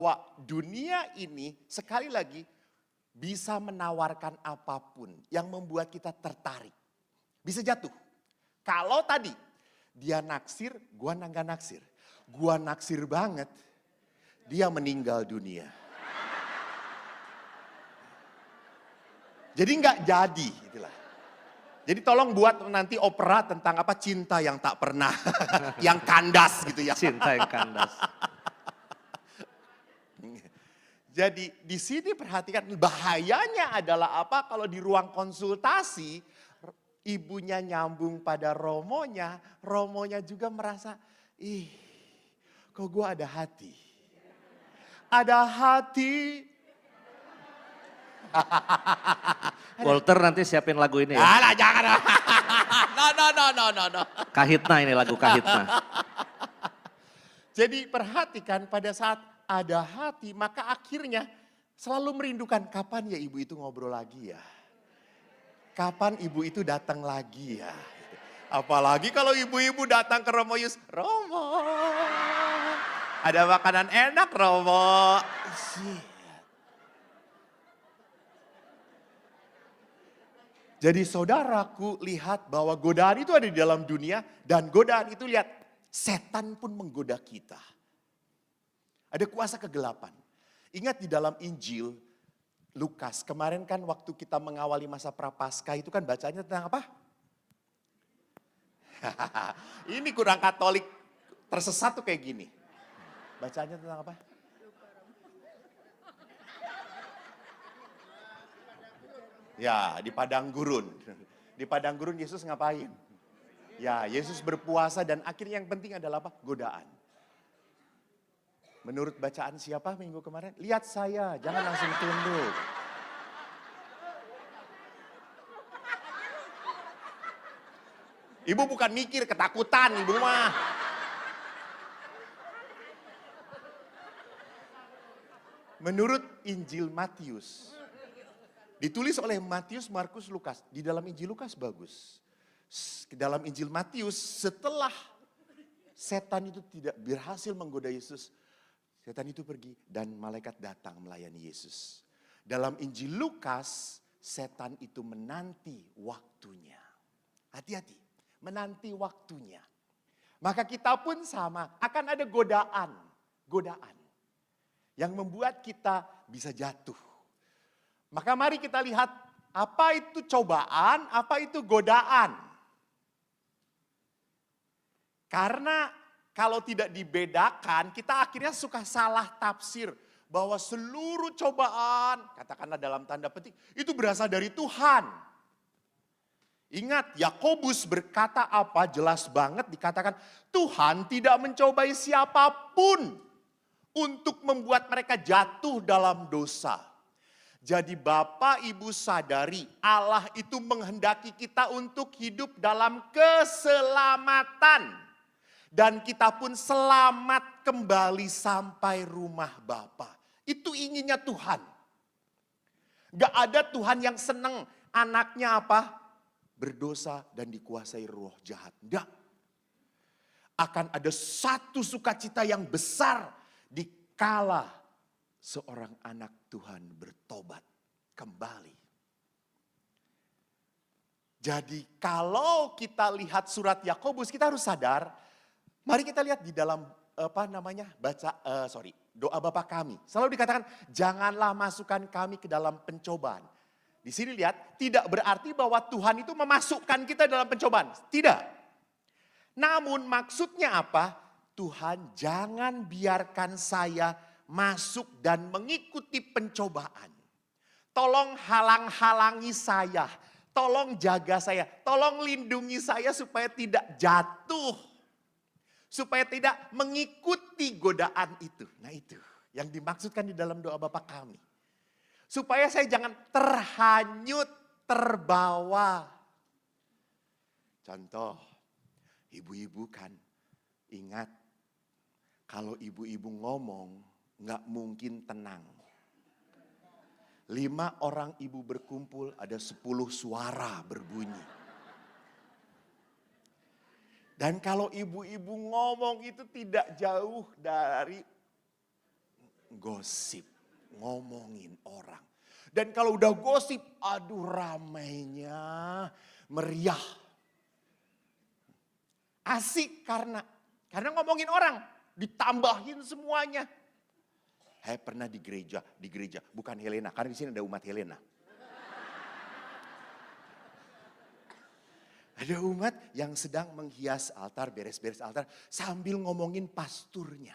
bahwa dunia ini sekali lagi bisa menawarkan apapun yang membuat kita tertarik. Bisa jatuh. Kalau tadi dia naksir, gua nggak naksir. Gua naksir banget, dia meninggal dunia. Jadi nggak jadi, itulah. Jadi tolong buat nanti opera tentang apa cinta yang tak pernah, yang kandas gitu ya. Cinta yang kandas. Jadi di sini perhatikan bahayanya adalah apa kalau di ruang konsultasi ibunya nyambung pada romonya, romonya juga merasa, ih kok gue ada hati. Ada hati. Walter nanti siapin lagu ini ya. Alah jangan. No. Kahitna ini lagu Kahitna. Jadi perhatikan pada saat ada hati maka akhirnya selalu merindukan kapan ya ibu itu ngobrol lagi ya. Kapan ibu itu datang lagi ya. Apalagi kalau ibu-ibu datang ke Romo Yus. Romo. Ada makanan enak Romo. Jadi saudaraku lihat bahwa godaan itu ada di dalam dunia. Dan godaan itu lihat setan pun menggoda kita. Ada kuasa kegelapan. Ingat di dalam Injil Lukas. Kemarin kan waktu kita mengawali masa Prapaskah itu kan bacanya tentang apa? Ini kurang Katolik tersesat tuh kayak gini. Bacanya tentang apa? Ya, di padang gurun. Di padang gurun Yesus ngapain? Ya, Yesus berpuasa dan akhirnya yang penting adalah apa? Godaan. Menurut bacaan siapa minggu kemarin? Lihat saya, jangan langsung tunduk. Ibu bukan mikir ketakutan, ibu mah. Menurut Injil Matius, ditulis oleh Matius, Markus, Lukas. Di dalam Injil Lukas bagus. Dalam Injil Matius setelah setan itu tidak berhasil menggoda Yesus. Setan itu pergi dan malaikat datang melayani Yesus. Dalam Injil Lukas setan itu menanti waktunya. Hati-hati, menanti waktunya. Maka kita pun sama, akan ada godaan. Godaan yang membuat kita bisa jatuh. Maka mari kita lihat apa itu cobaan, apa itu godaan. Karena kalau tidak dibedakan, kita akhirnya suka salah tafsir. Bahwa seluruh cobaan, katakanlah dalam tanda petik, itu berasal dari Tuhan. Ingat, Yakobus berkata apa? Jelas banget dikatakan, Tuhan tidak mencobai siapapun untuk membuat mereka jatuh dalam dosa. Jadi Bapak Ibu sadari Allah itu menghendaki kita untuk hidup dalam keselamatan. Dan kita pun selamat kembali sampai rumah Bapa. Itu inginnya Tuhan. Gak ada Tuhan yang senang anaknya apa? Berdosa dan dikuasai roh jahat. Enggak. Akan ada satu sukacita yang besar dikala seorang anak Tuhan bertobat kembali. Jadi kalau kita lihat surat Yakobus kita harus sadar, mari kita lihat di dalam doa Bapa kami. Selalu dikatakan janganlah masukkan kami ke dalam pencobaan. Di sini lihat tidak berarti bahwa Tuhan itu memasukkan kita dalam pencobaan. Tidak. Namun maksudnya apa? Tuhan jangan biarkan saya masuk dan mengikuti pencobaan. Tolong halang-halangi saya. Tolong jaga saya. Tolong lindungi saya supaya tidak jatuh. Supaya tidak mengikuti godaan itu. Nah itu yang dimaksudkan di dalam doa Bapa kami. Supaya saya jangan terhanyut, terbawa. Contoh, ibu-ibu kan ingat kalau ibu-ibu ngomong nggak mungkin tenang. 5 orang ibu berkumpul ada 10 suara berbunyi. Dan kalau ibu-ibu ngomong itu tidak jauh dari gosip, ngomongin orang. Dan kalau udah gosip, aduh ramainya, meriah. Asik karena ngomongin orang, ditambahin semuanya. Saya pernah di gereja, bukan Helena, karena di sini ada umat Helena. Ada umat yang sedang menghias altar, beres-beres altar, sambil ngomongin pasturnya.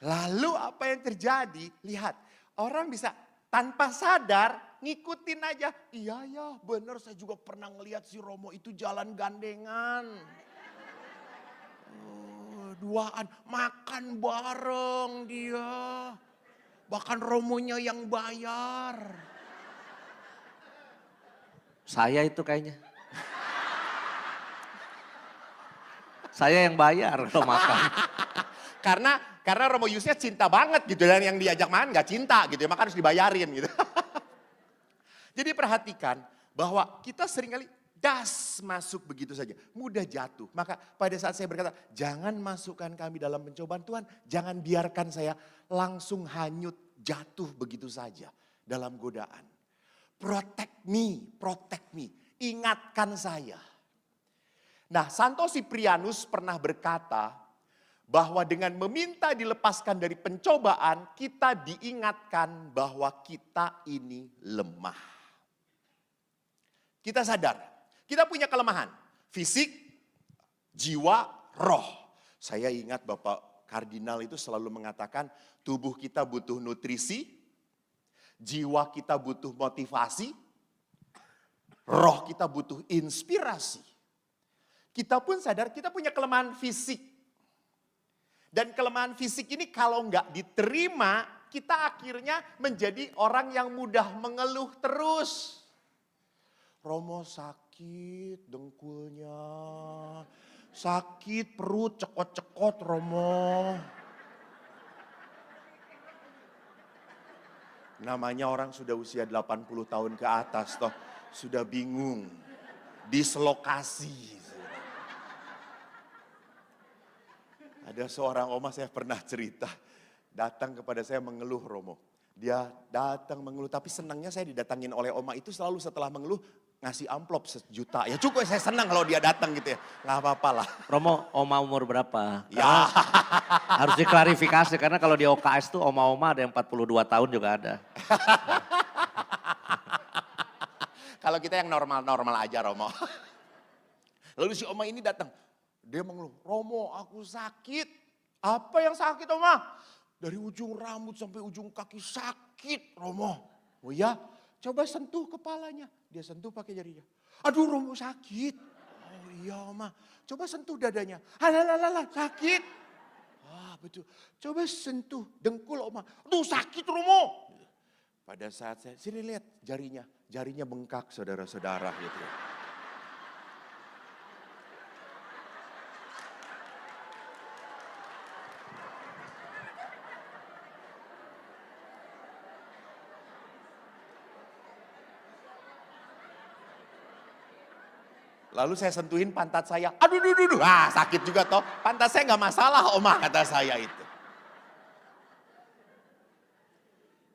Lalu apa yang terjadi? Lihat, orang bisa tanpa sadar ngikutin aja. Iya ya, benar saya juga pernah ngelihat si Romo itu jalan gandengan. Duaan, makan bareng dia. Bahkan Romonya yang bayar. Saya itu kayaknya. Saya yang bayar kalau makan. Karena Romo Yusnya cinta banget gitu. Dan yang diajak makan gak cinta gitu ya, maka harus dibayarin gitu. Jadi perhatikan bahwa kita seringkali masuk begitu saja. Mudah jatuh. Maka pada saat saya berkata, jangan masukkan kami dalam pencobaan Tuhan. Jangan biarkan saya langsung hanyut jatuh begitu saja dalam godaan. Protect me. Ingatkan saya. Nah, Santo Siprianus pernah berkata bahwa dengan meminta dilepaskan dari pencobaan, kita diingatkan bahwa kita ini lemah. Kita sadar. Kita punya kelemahan, fisik, jiwa, roh. Saya ingat Bapak Kardinal itu selalu mengatakan tubuh kita butuh nutrisi, jiwa kita butuh motivasi, roh kita butuh inspirasi. Kita pun sadar kita punya kelemahan fisik. Dan kelemahan fisik ini kalau nggak diterima, kita akhirnya menjadi orang yang mudah mengeluh terus. Romo sakit dengkulnya, sakit perut cekot-cekot Romo. Namanya orang sudah usia 80 tahun ke atas toh, sudah bingung, dislokasi. Ada seorang oma saya pernah cerita, datang kepada saya mengeluh Romo. Dia datang mengeluh, tapi senangnya saya didatangin oleh oma itu selalu setelah mengeluh, ngasih amplop 1 juta. Ya cukup, saya senang kalau dia datang gitu ya. Gak apa-apa lah. Romo, oma umur berapa? Ya. Harus diklarifikasi karena kalau di OKS tuh oma-oma ada yang 42 tahun juga ada. Kalau kita yang normal-normal aja Romo. Lalu si oma ini datang. Dia mengeluh, Romo aku sakit. Apa yang sakit Oma? Dari ujung rambut sampai ujung kaki sakit Romo. Oh ya, coba sentuh kepalanya. Dia sentuh pakai jarinya. Aduh Romo sakit. Oh iya Oma, coba sentuh dadanya. Alah sakit. Ah betul, coba sentuh dengkul Oma. Aduh sakit Romo. Pada saat saya, sini lihat jarinya bengkak saudara-saudara gitu. Lalu saya sentuhin pantat saya, aduh, sakit juga toh. Pantat saya nggak masalah Oma, kata saya itu.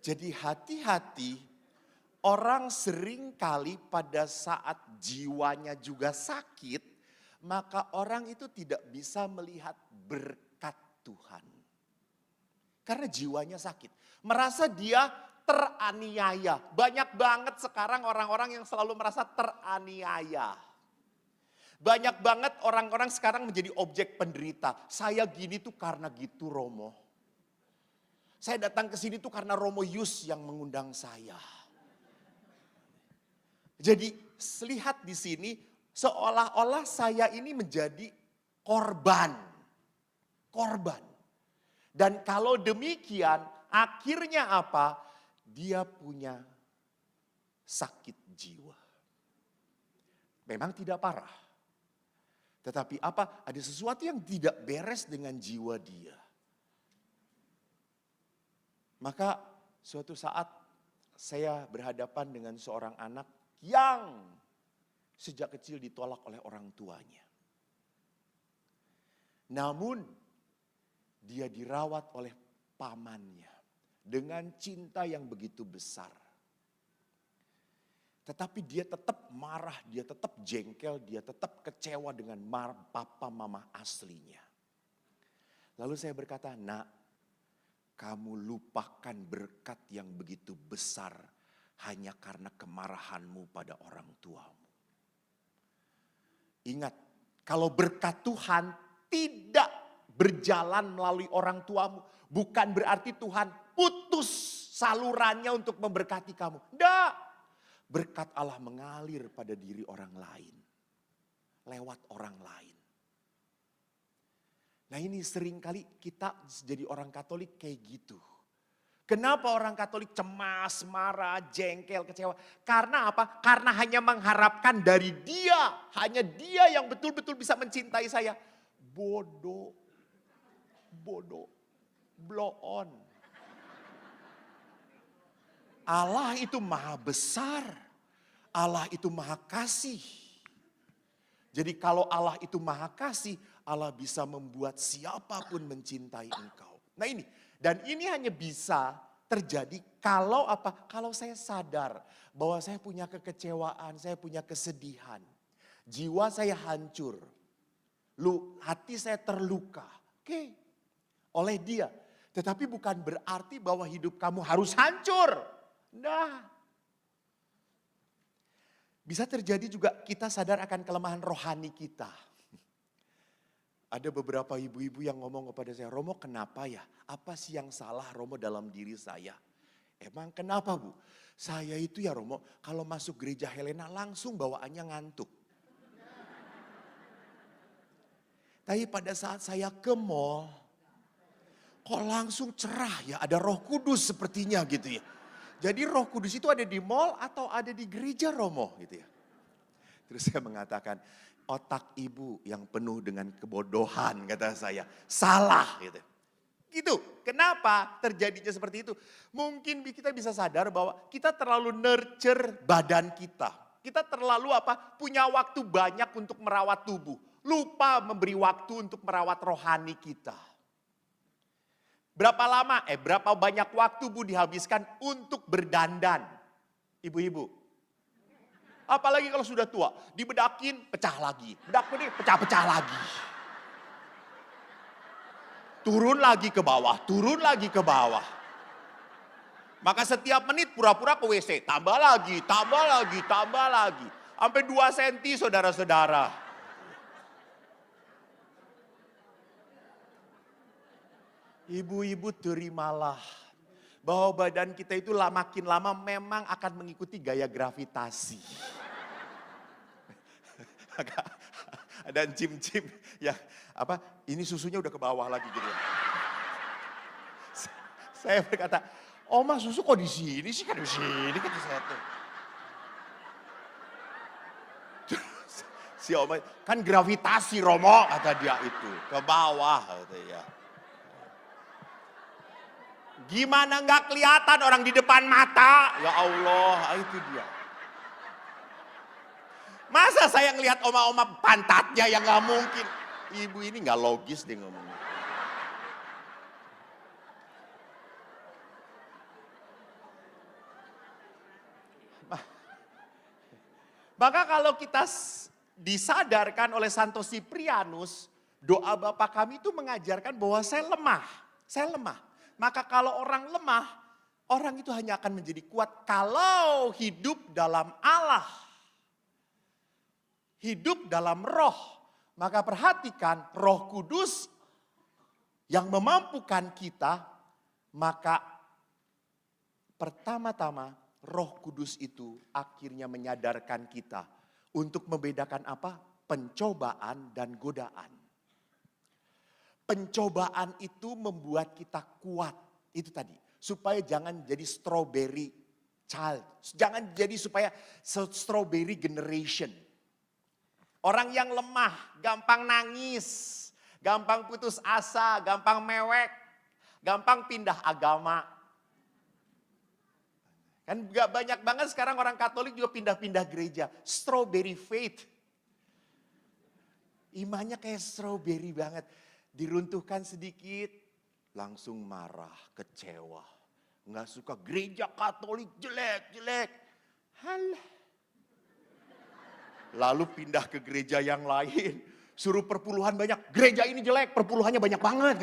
Jadi hati-hati, orang sering kali pada saat jiwanya juga sakit, maka orang itu tidak bisa melihat berkat Tuhan. Karena jiwanya sakit, merasa dia teraniaya. Banyak banget sekarang orang-orang yang selalu merasa teraniaya. Banyak banget orang-orang sekarang menjadi objek penderita. Saya gini tuh karena gitu Romo. Saya datang ke sini tuh karena Romo Yus yang mengundang saya. Jadi lihat di sini seolah-olah saya ini menjadi korban. Korban. Dan kalau demikian akhirnya apa? Dia punya sakit jiwa. Memang tidak parah. Tetapi apa? Ada sesuatu yang tidak beres dengan jiwa dia. Maka suatu saat saya berhadapan dengan seorang anak yang sejak kecil ditolak oleh orang tuanya. Namun Dia dirawat oleh pamannya dengan cinta yang begitu besar. Tetapi dia tetap marah, dia tetap jengkel, dia tetap kecewa dengan papa mama aslinya. Lalu saya berkata, nak, kamu lupakan berkat yang begitu besar hanya karena kemarahanmu pada orang tuamu. Ingat, kalau berkat Tuhan tidak berjalan melalui orang tuamu, bukan berarti Tuhan putus salurannya untuk memberkati kamu. Tidak. Berkat Allah mengalir pada diri orang lain. Lewat orang lain. Nah ini seringkali kita jadi orang Katolik kayak gitu. Kenapa orang Katolik cemas, marah, jengkel, kecewa? Karena apa? Karena hanya mengharapkan dari dia. Hanya dia yang betul-betul bisa mencintai saya. Bodoh. Bodoh. Blow on. Allah itu maha besar. Allah itu maha kasih. Jadi kalau Allah itu maha kasih, Allah bisa membuat siapapun mencintai engkau. Nah ini, dan ini hanya bisa terjadi kalau apa? Kalau saya sadar bahwa saya punya kekecewaan, saya punya kesedihan. Jiwa saya hancur. Hati saya terluka. Oke, oleh dia. Tetapi bukan berarti bahwa hidup kamu harus hancur. Nah, bisa terjadi juga kita sadar akan kelemahan rohani kita. Ada beberapa ibu-ibu yang ngomong kepada saya, Romo kenapa ya? Apa sih yang salah Romo dalam diri saya? Emang kenapa Bu? Saya itu ya Romo, kalau masuk gereja Helena langsung bawaannya ngantuk. Tapi pada saat saya ke mall, kok langsung cerah ya, ada Roh Kudus sepertinya gitu ya. Jadi Roh Kudus itu ada di mall atau ada di gereja Romo gitu ya. Terus saya mengatakan, otak ibu yang penuh dengan kebodohan kata saya. Salah gitu. Gitu. Kenapa terjadinya seperti itu? Mungkin kita bisa sadar bahwa kita terlalu nurture badan kita. Kita terlalu punya waktu banyak untuk merawat tubuh. Lupa memberi waktu untuk merawat rohani kita. Berapa banyak waktu Bu dihabiskan untuk berdandan? Ibu-ibu. Apalagi kalau sudah tua, dibedakin pecah lagi. Bedakin pecah-pecah lagi. Turun lagi ke bawah, turun lagi ke bawah. Maka setiap menit pura-pura ke WC, tambah lagi, tambah lagi, tambah lagi. Sampai 2 senti saudara-saudara. Ibu-ibu terimalah bahwa badan kita itu makin lama memang akan mengikuti gaya gravitasi. Ada cim-cim yang ini susunya udah ke bawah lagi gitu ya. Saya berkata, Oma susu kok di sini sih, kan di sini kata saya tuh. Si Oma, kan gravitasi Romo kata dia itu, ke bawah gitu ya. Gimana nggak kelihatan orang di depan mata? Ya Allah, itu dia. Masa saya ngelihat oma-oma pantatnya yang nggak mungkin. Ibu ini nggak logis dia ngomongnya. Maka kalau kita disadarkan oleh Santo Siprianus, doa Bapa kami itu mengajarkan bahwa saya lemah. Saya lemah. Maka kalau orang lemah, orang itu hanya akan menjadi kuat kalau hidup dalam Allah. Hidup dalam roh. Maka perhatikan Roh Kudus yang memampukan kita, maka pertama-tama Roh Kudus itu akhirnya menyadarkan kita untuk membedakan apa? Pencobaan dan godaan. Pencobaan itu membuat kita kuat. Itu tadi. Supaya jangan jadi strawberry child. Jangan jadi supaya strawberry generation. Orang yang lemah, gampang nangis, gampang putus asa, gampang mewek, gampang pindah agama. Kan gak banyak banget sekarang orang Katolik juga pindah-pindah gereja. Strawberry faith. Imannya kayak strawberry banget. Diruntuhkan sedikit, langsung marah, kecewa. Nggak suka gereja Katolik jelek. Halah. Lalu pindah ke gereja yang lain. Suruh perpuluhan banyak. Gereja ini jelek, perpuluhannya banyak banget.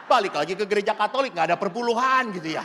Balik lagi ke gereja Katolik, nggak ada perpuluhan gitu ya.